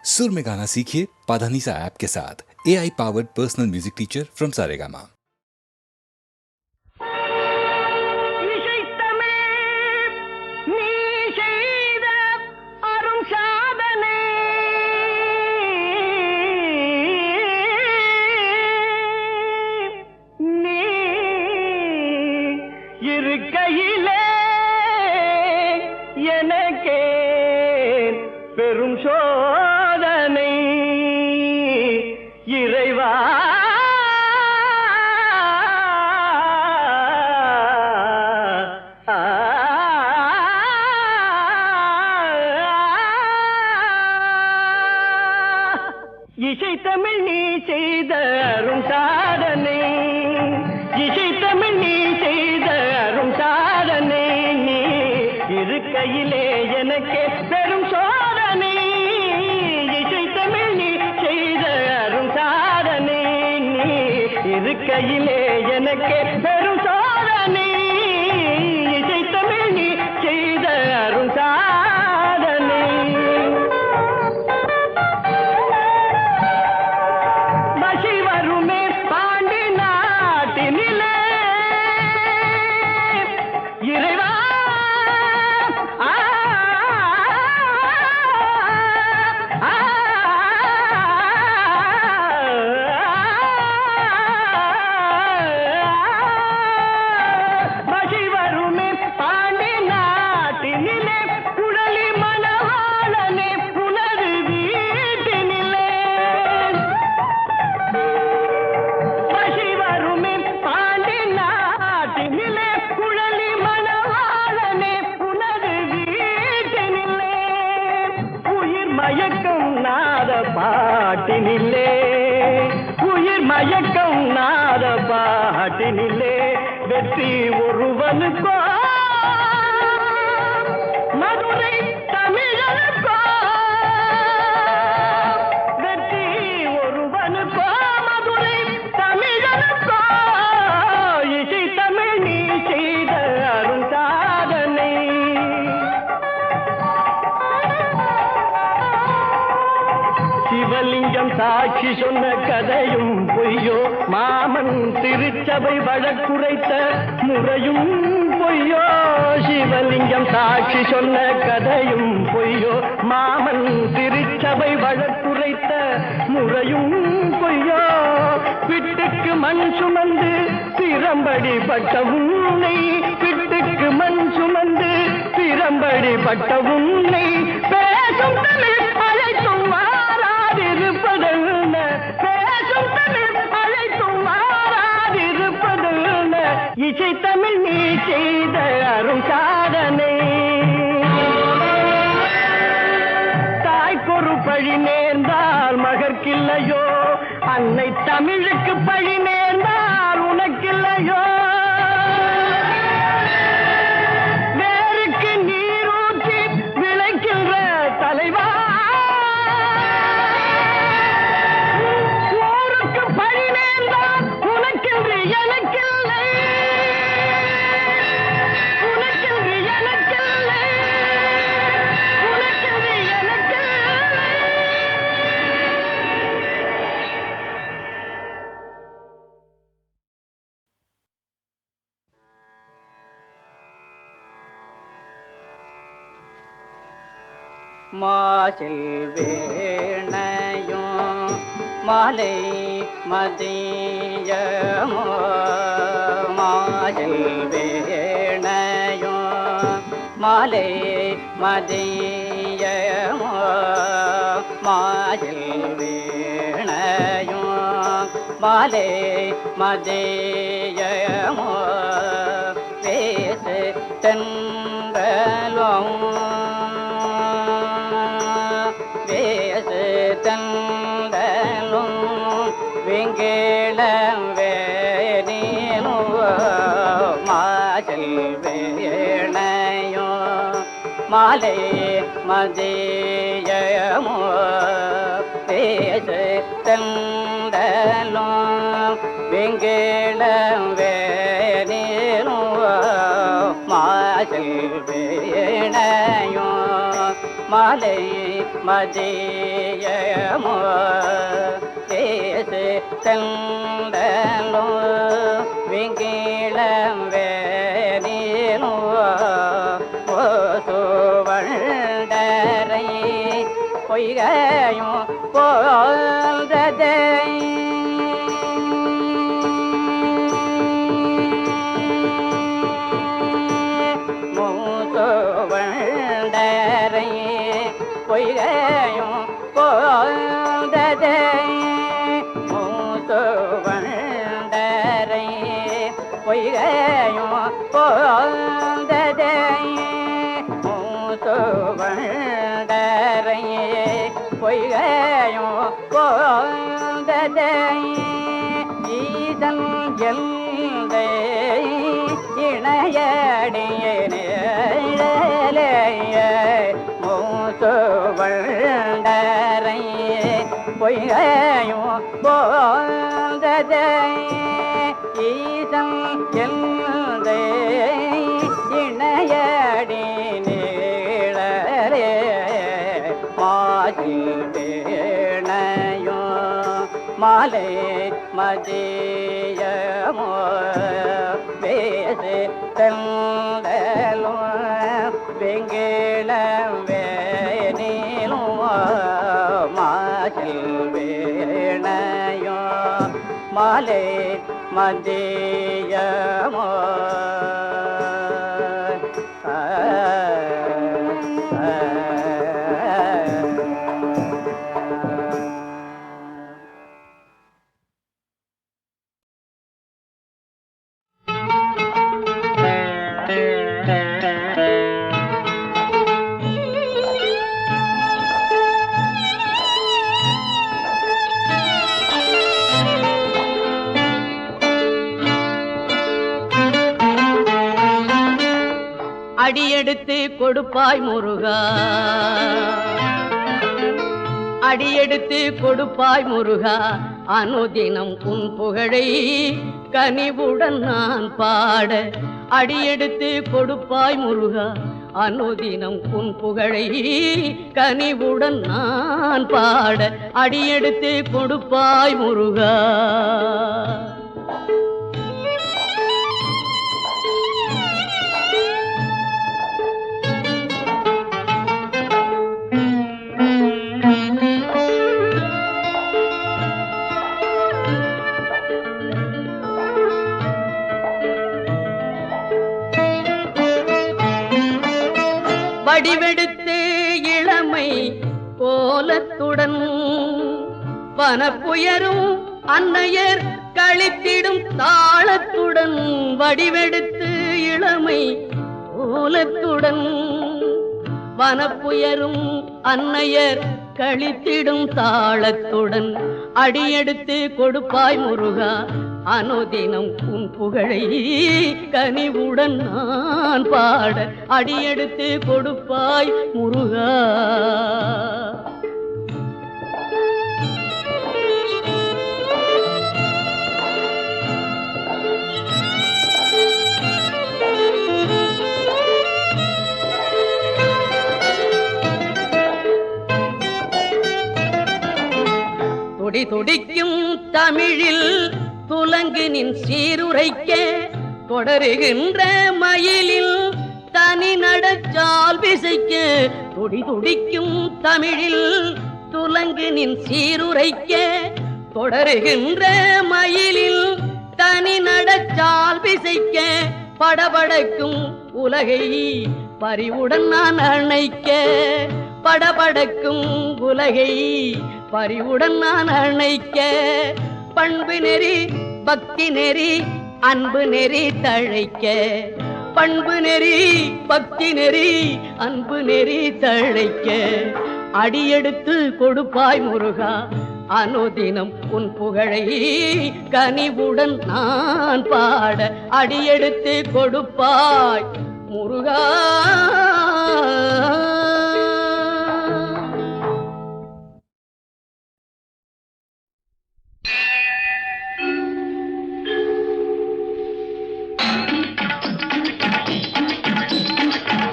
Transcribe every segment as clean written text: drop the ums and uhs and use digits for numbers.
सुर में गाना सीखिए पाधानीसा ऐप के साथ। AI powered personal music teacher from Saregama. பெரும் சோதனை இறைவா இசை தமிழ் நீ செய்த அரும் சாதனை, இசை தமிழ் நீ செய்த அரும் சாதனை, நீ இருக்கையிலே எனக்கு பெரும் சோதனை, இசை தமிழ் நீ செய்த அரும் சாதனை, நீ இருக்கையிலே எனக்கு பெரும் சோதனை, இசை தமிழ் நீ செய்த அரும் சாதனை. பசி வருமே பாண்டி நாட்டினிலே இறைவா மயக்கம் நாத பாட்டினிலே, உயிர் மயக்கம் நாத பாட்டினிலே, வெற்றி ஒருவனுக்கோ மதுரை தமிழனுக்கோ, வெற்றி ஒருவனுக்கோ மதுரை தமிழனுக்கோ, இசை தமிழ் நீ செய்த அரும் சாதனை. சிவலிங்கம் சாட்சி சொன்ன கதையும் பொய்யோ, மாமன் திருச்சபை வழக்குரைத்த முறையும் பொய்யோ, சிவலிங்கம் சாட்சி சொன்ன கதையும் பொய்யோ, மாமன் திருச்சபை வழக்குரைத்த முறையும் பொய்யோ, பிட்டுக்கு மண் சுமந்து பிறம்படி பட்ட உன்னை, பிட்டுக்கு மண் சுமந்து பிறம்படி பட்ட உன்னை, பேசும் தமிழ் அழைத்தும் வாராதிருப்பதென்ன, பேசும் தமிழ் அழைத்தும் வாராதிருப்பதென்ன, இசை தமிழ் நீ செய்த அரும் சாதனை. தாய்க்கொரு பழி நேர்ந்தால் மகற்கில்லையோ, அன்னை தமிழுக்கு பழி நேர்ந்தால் உனக்கில்லையோ, வேருக்கு நீரூற்றி விளைக்கின்ற தலைவா, ஊருக்கு பழி நேர்ந்தால் உனக்கென்று எனக்கில்லை, உனக்கென்று எனக்கில்லை, உனக்கென்று எனக்கில்லை. மாசில் வேணையும் மாலை மதியமோ, மாசில் வேணையும் மாலை மதியமோ, மாசில் வேணையும் மாலை மதியமோ, பேசு தென்றலும் தந்தலும் வெங்கேளம் வேணிலோ, மாசல் வேணையோ மாலை மதியமோ, பேசு தந்தலும் வெங்கேளம் வேணிலோ, மாசல் வேணையோ மாலை மதியமோ தேசு செந்தலோ விங்கிளம் வேணிலோ ஓசுவண்டரை பொய்கையும் போல்ததை மூசுவண்டரை பொய்கையும் போல்ததை மூசுவண்டரை பொய்கையும் போல்ததை மூசுவண்டரை பொய்கையும் போல்ததை ஈதன் எல்தை இணையடியேனே மூசுவண்டரை பொய்கையும் போல்ததை ஈதன் எல்தை இணையடி நீளரே மாஜில் வேணையோ மாலை மதியமோ பேசு தந்தலோ வெங்கிளம் வேணிலோ மாஜில் வேணையோ மாலை மதியமோ அடியெடுத்து கொடுப்பாய் முருகா அடியெடுத்து கொடுப்பாய் முருகா அனுதினம் உன் புகழை கனிவுடன் நான் பாட அடியெடுத்து கொடுப்பாய் முருகா அனுதினம் உன் புகழை கனிவுடன் நான் பாட அடியெடுத்து கொடுப்பாய் முருகா வடிவெடுத்து இளமை கோலத்துடன் வனப்புயரும் அன்னையர் களித்திடும் தாளத்துடன் வடிவெடுத்து இளமை கோலத்துடன் வனப்புயரும் அன்னையர் களித்திடும் தாளத்துடன் அடியெடுத்து கொடுப்பாய் முருகா அனுதினம் உன் புகழை கனிவுடன் நான் பாட அடியெடுத்து கொடுப்பாய் முருகா துடி துடிக்கும் தமிழில் துலங்கு நின் சீருரைக்க தொடருகின்ற மயிலில் தனி நடச்சால் விசைக்க துடி துடிக்கும் தமிழில் துலங்கு நின் சீருரைக்க தொடருகின்ற மயிலில் தனி நடச்சால் விசைக்க படபடக்கும் உலகை பரிவுடன் நான் அணைக்க படபடக்கும் உலகை பரிவுடன் நான் அணைக்க பண்பு நெறி பக்தி நெறி அன்பு நெறி தழைக்க பண்பு நெறி பக்தி நெறி அன்பு நெறி தழைக்க அடியெடுத்து கொடுப்பாய் முருகா அனுதினம் உன் புகழை கனிவுடன் நான் பாட அடியெடுத்து கொடுப்பாய் முருகா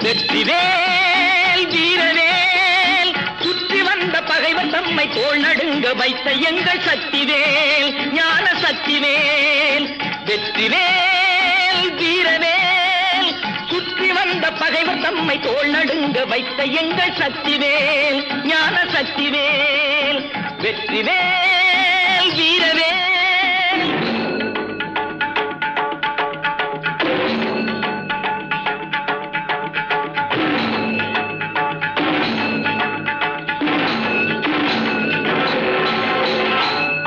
வெற்றிவேல் வீரவேல் சுற்றி தம்மை தோள் நடுங்க வைத்த எங்கள் சக்திவேல் ஞான சக்திவேல் வெற்றிவேல் வீரவேல் சுற்றி வந்த பகைவர் தம்மை தோள் நடுங்க வைத்த எங்கள் சக்திவேல் ஞான சக்திவேல் வெற்றிவேல் வீரவேல்.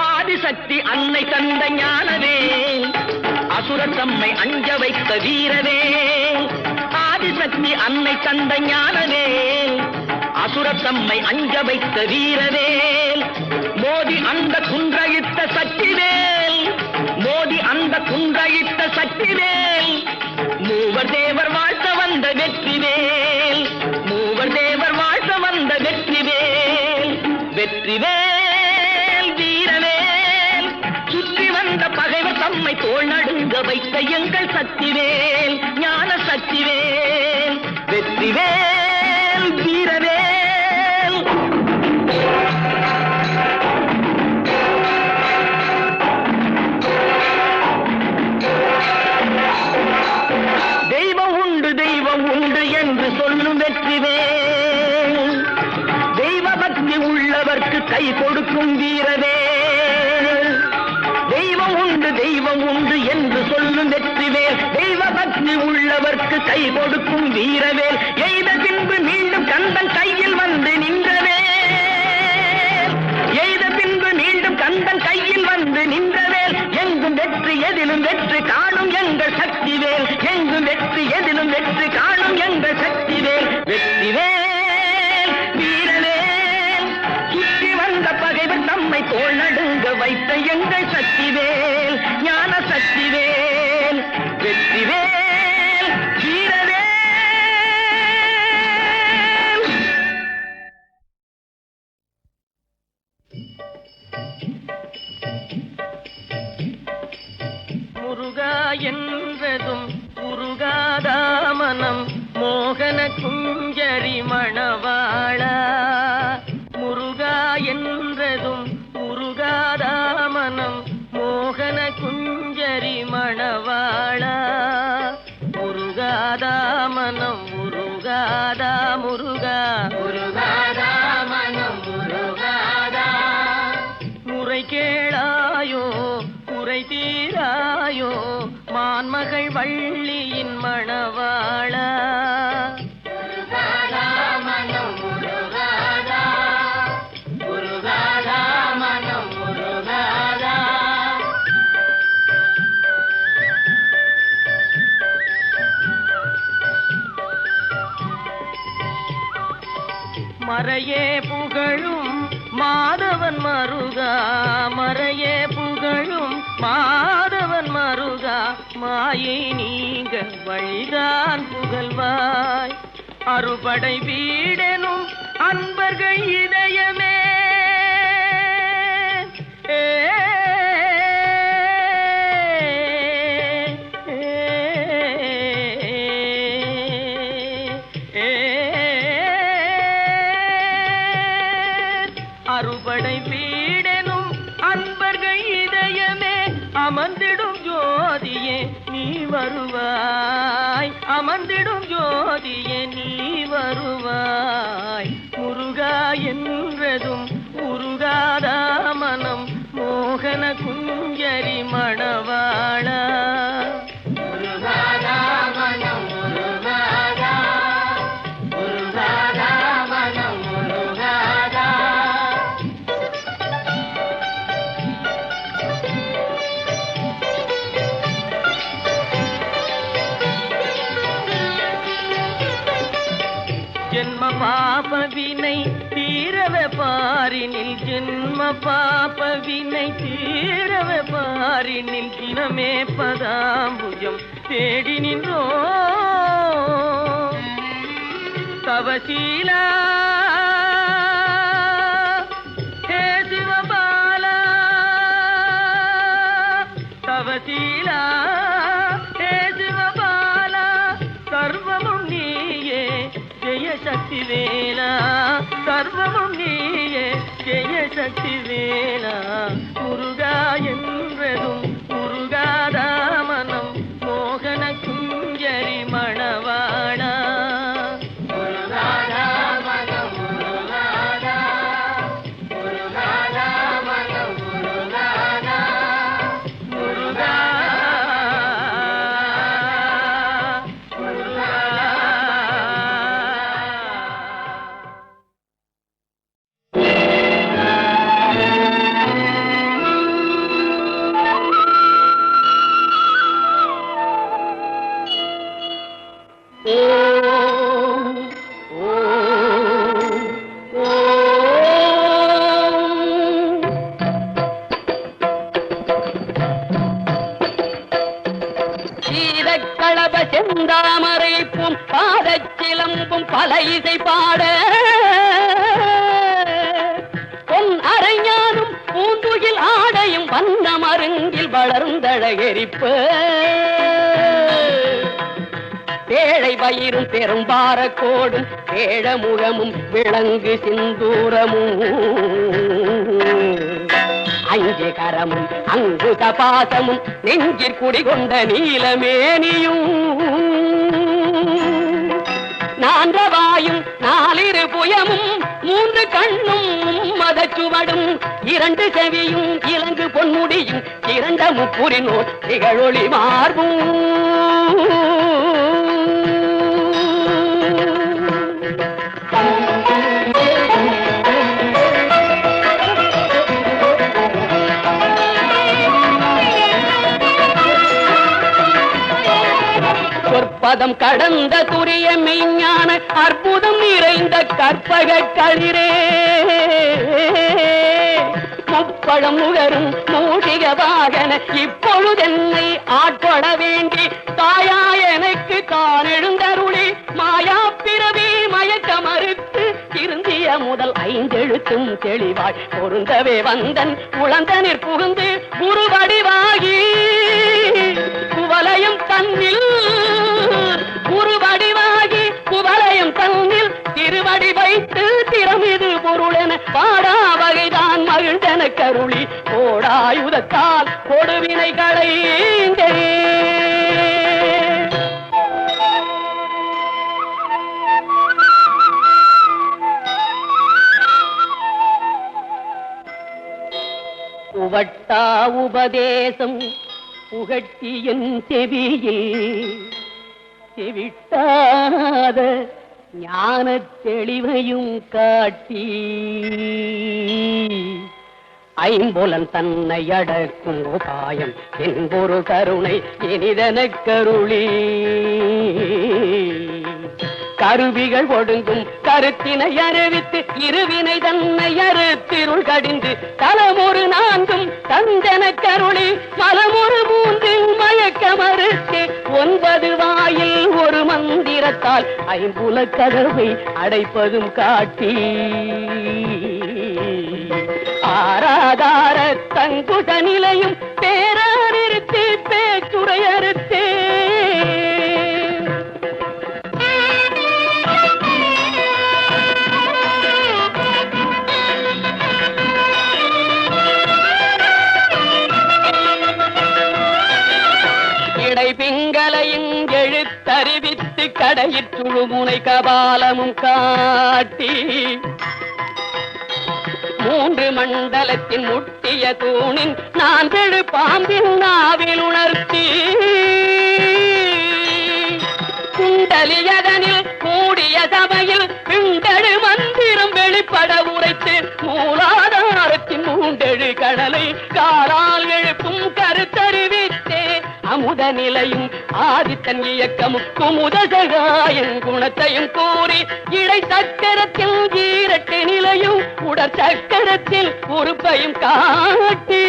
ஆதிசக்தி அன்னை தந்த ஞானவே அசுரர் தம்மை அஞ்ச வைத்த வீரவே. ஆதிசக்தி அன்னை தந்த ஞானவே அசுரர் தம்மை அஞ்ச வைத்த வீரவேல். மோதி அந்த குன்றழித்த சக்திவேல் மோதி அந்த குன்றழித்த சக்திவேல். மூவர் தேவர் வாழ்த்த வந்த வெற்றிவேல் மூவர் தேவர் வாழ்த்த வந்த வெற்றிவேல் வெற்றிவேல் வீரவேல். சுற்றி வந்த பகைவர் தம்மை தோள் நடுங்க வைத்த எங்கள் சக்திவேல் ஞான சக்திவேல் வெற்றிவேல் வீரவேல். தெய்வம் உண்டு என்று சொல்லும் வெற்றிவேல். தெய்வ பக்தி உள்ளவர்க்கு கை கொடுக்கும் வீரவேல். தெய்வம் உண்டு என்று சொல்லும் வெற்றிவேல். தெய்வ பக்தி உள்ளவர்க்கு கை கொடுக்கும் வீரவேல். எய்த பின்பு மீண்டும் கந்தன் கையில் வந்து நின்றவேல். எய்த பின்பு மீண்டும் கந்தன் கையில் வந்து நின்றவேல். எங்கும் வெற்றி எதிலும் வெற்றி காணும் எங்கள் சக்திவேல். எங்கும் வெற்றி எதிலும் வெற்றி காணும் எங்கள் சக்திவேல் வெற்றிவேல் வீரவேல். சுற்றி வந்த பகைவர் நம்மை தோள் நடுங்க வைத்த எங்கள் சக்திவேல் ஞான சக்திவேல் வெற்றிவேல் வீரவேல். முருகா என்றதும் முருகாதா மனம் மோகன குஞ்சரி மணவாளா. முருகா என்றதும் முருகாதா மனம் மோகன குஞ்சரி மணவாளா. முருகாதா மனம் முருகாதா முருகா முருகாதா மனம் முருகாதா. முறை கேளாயோ குறை தீராயோ மான்மகள் வள்ளியின் மணவாளா. முருகாதா மனம் முருகாதா முருகாதா மனம் முருகாதா. மறையே புகழும் மாதவன் மருகா மறையே புகழும் மாதவன் மருகா. மாயை நீங்க வழிதான் புகழ்வாய். அறுபடை வீடெனும் அன்பர்கள் இதயமே அறுபடை வீடெனும் அன்பர்கள் இதயமே. அமர்ந்திடும் ஜோதியே நீ வருவாய் அமர்ந்திடும் ஜோதியே நீ வருவாய். முருகா என்றதும் முருகாதா மனம் மோகன குஞ்சரி மணவாளா. முருகாதா மனம் முருகாதா முருகாதா மனம் முருகாதா. ஜென்ம பாப வினை தீரவ பாரினில் ஜென்ம பாப வினை தீரவ பாரினில் தினமே பதாம்புஜம் தேடி நின்றோ. தவசீலா ஹே சிவபாலா தவசீலா ஹே சிவபாலா. சர்வமும் நீயே ஜெய சக்திவேலா சர்வமும் நீயே ஜெய சக்தி வேலா முருகா என்றதும் முருகாதா மனம் மோகன குஞ்சரி மணவாளா முருகாதா மனம் முருகாதா முருகாதா மனம் முருகாதா முருகா சீதக்களப செந்தாமரைப்பும் பாதச்சிலம்பும் பல இசை பாட பொன் அரைஞானும் பூந்துகில் ஆடையும் வண்ண மருங்கில் வளர்ந்தழகெரிப்ப பேழை வயிறும் பெரும்பார கோடும் பேழமுகமும் விளங்கு சிந்தூரமும் அஞ்சு கரமும் அங்குத பாசமும் நெஞ்சிற் குடிகொண்ட நீலமேனியும் நான்றவாயும் நாலிரு புயமும் மூன்று கண்ணும் மதச்சுவடும் இரண்டு செவியும் இலங்கு பொன்முடியும் இரண்ட முப்புரினோர் திகழொளி மார்பும் பதம் கடந்த துரிய மெய்ஞான அற்புதம் நிறைந்த கற்பக களிரே முப்பழம் முகரும் மூஷிக வாகன இப்பொழுதென்னை ஆட்பட வேண்டி தாயா எனக்கு தான் எழுந்தருளி மாயா பிறவி மயக்க மறுத்து திருந்திய முதல் ஐந்தெழுத்தும் தெளிவாய் பொருந்தவே வந்தன் உளந்தனிற் புகுந்து குருவடிவாகி குவலயம் தன்னில் குருவடிவாகி குவலயம் தன்னில் திருவடி வைத்து திறமிது பொருளென பாடா வகைதான் மகிழ்ந்தன கருளி கோடாயுதத்தால் கொடுவினை களைந்தே உவட்டா உபதேசம் புகட்டி என் செவியில் செவிட்டாத ஞான தெளிவையும் காட்டி ஐம்புலன் தன்னை அடக்கும் உபாயம் என்பொரு கருணை இனிதன கருளி கருவிகள் ஒடுங்கும் கருத்தினை அறிவித்து இருவினை தன்னை அறுத்திருள் கடிந்து தலமொரு நான்கும் தந்தன கருளி மலமொரு மூன்றில் மயக்க மறுத்து 9 வாயில் ஒரு மந்திரத்தால் ஐம்புல கதவை அடைப்பதும் காட்டி ஆராதார தங்குட நிலையும் பேரா நிறுத்தி பேச்சுரை அறுத்தே பிங்களையும் எழுத்தறிவித்து கடையிற்றுழு முனை கபாலமும் காட்டி 3 மண்டலத்தின் முட்டிய தூணின் 4 பாம்பின் நாவில் உணர்த்தி குண்டலியதனில் கூடிய சபையில் பிண்டழு மந்திரம் வெளிப்பட உரைத்து மூலாதாரத்தின் 3 கடலை காலால் எழுப்பும் கருத்தறிவித்தே அமுத நிலையும் ஆதித்தன் இயக்கமும் குமுத சகாயன் குணத்தையும் கூறி இடை சக்கரத்தில் 8 நிலையும் உடற் சக்கரத்தில் உறுப்பையும் காட்டி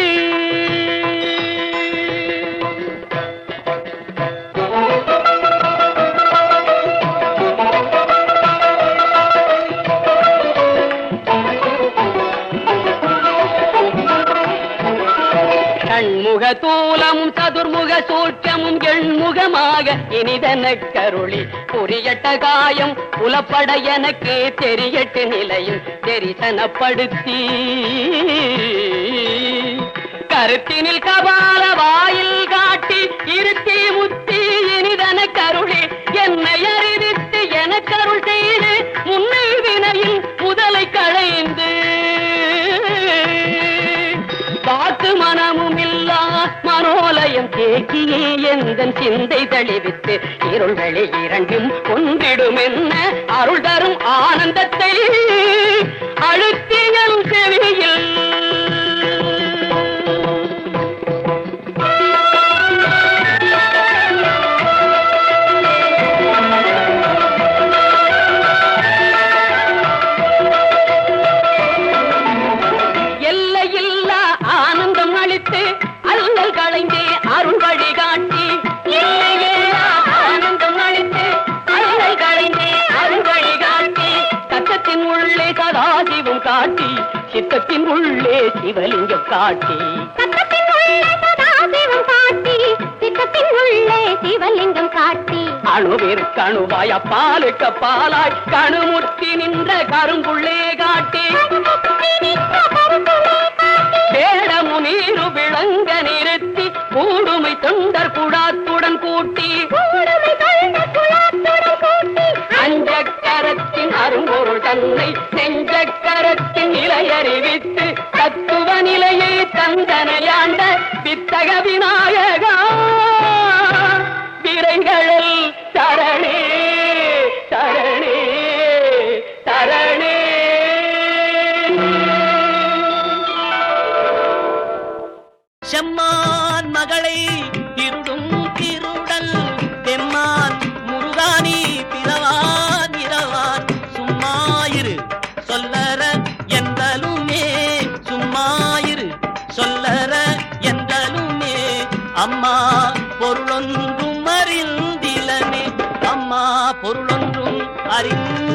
ஷண்முக தூலமும் சதுர்முக சூட்சமும் எண்முகமாக இனிதன கருளி புரியட்ட காயம் புலப்பட எனக்கு தெரியட்டு நிலையும் தெரிசனப்படுத்தி கருத்தினில் கபால வாயில் காட்டி இருத்தி முத்தி இனிதன கருளி என்னை அறிவித்து எனக்கருள் செய்து முன்னை வினையில் முதலை களைந்து வாக்கு மனமும் இல்லா மனோலயம் தேக்கியே எந்தன் சிந்தை தளிவித்து இருள் வெளி இரண்டும் ஒன்றிடும் என்ன அருள் தரும் ஆனந்தத்தை அழுத்தியல் செவியில் காட்டி சித்தத்தின் உள்ளே சிவலிங்கம் காட்டி சிவலிங்கம் காட்டி அணுவிற்கு அணுவாய் அப்பாலுக்கு பாலாய் கணுமுத்தி நின்ற கருங்குள்ளே காட்டி வேடமு நீரு விளங்க நிறுத்தி கூடுமை தொண்டர் குடாத்துடன் கூட்டி அஞ்சக்கரத்தின் அரும்பொருள் தன்னை நெஞ்சக்கரத்தின் நிலையறிவித்து தத்துவ நிலையை தந்தனையாண்ட வித்தக விநாயகா விரைகளில் சரணே சரணே சரணே. செம்மான் மகளை இருடும் திருடல் தெம்மான் முருகானி பிறவான் இரவான் சும்மாயிரு சொல்லற எந்தலுமே சும்மாயிரு சொல்லற எந்தலுமே அம்மா பொருளொன்றும் அறிந்திலனே அம்மா பொருளொன்றும் அறிந்த